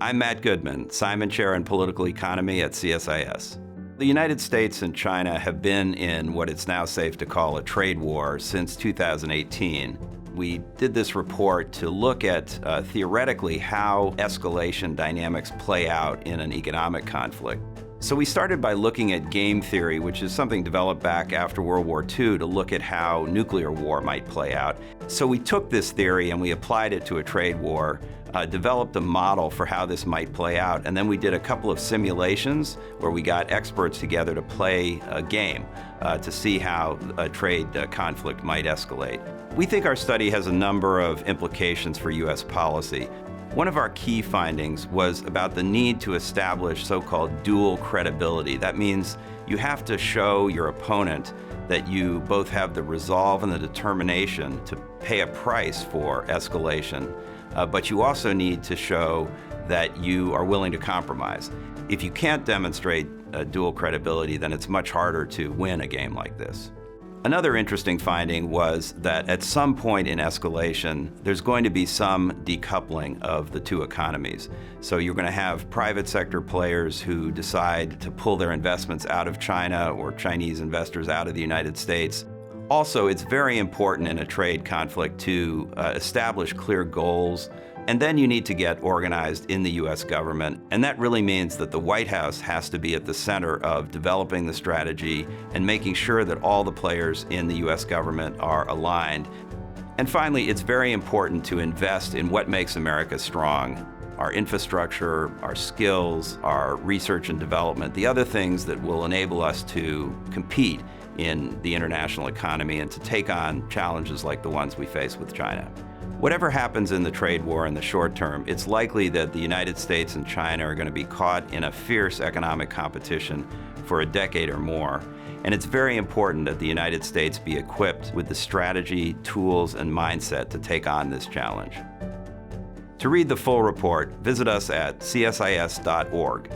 I'm Matt Goodman, Simon Chair in Political Economy at CSIS. The United States and China have been in what it's now safe to call a trade war since 2018. We did this report to look at theoretically how escalation dynamics play out in an economic conflict. So we started by looking at game theory, which is something developed back after World War II to look at how nuclear war might play out. So we took this theory and we applied it to a trade war, developed a model for how this might play out, and then we did a couple of simulations where we got experts together to play a game to see how a trade conflict might escalate. We think our study has a number of implications for U.S. policy. One of our key findings was about the need to establish so-called dual credibility. That means you have to show your opponent that you both have the resolve and the determination to pay a price for escalation, but you also need to show that you are willing to compromise. If you can't demonstrate dual credibility, then it's much harder to win a game like this. Another interesting finding was that at some point in escalation, there's going to be some decoupling of the two economies. So you're going to have private sector players who decide to pull their investments out of China or Chinese investors out of the United States. Also, it's very important in a trade conflict to establish clear goals, and then you need to get organized in the U.S. government. And that really means that the White House has to be at the center of developing the strategy and making sure that all the players in the U.S. government are aligned. And finally, it's very important to invest in what makes America strong: our infrastructure, our skills, our research and development, the other things that will enable us to compete in the international economy and to take on challenges like the ones we face with China. Whatever happens in the trade war in the short term, it's likely that the United States and China are going to be caught in a fierce economic competition for a decade or more. And it's very important that the United States be equipped with the strategy, tools, and mindset to take on this challenge. To read the full report, visit us at csis.org.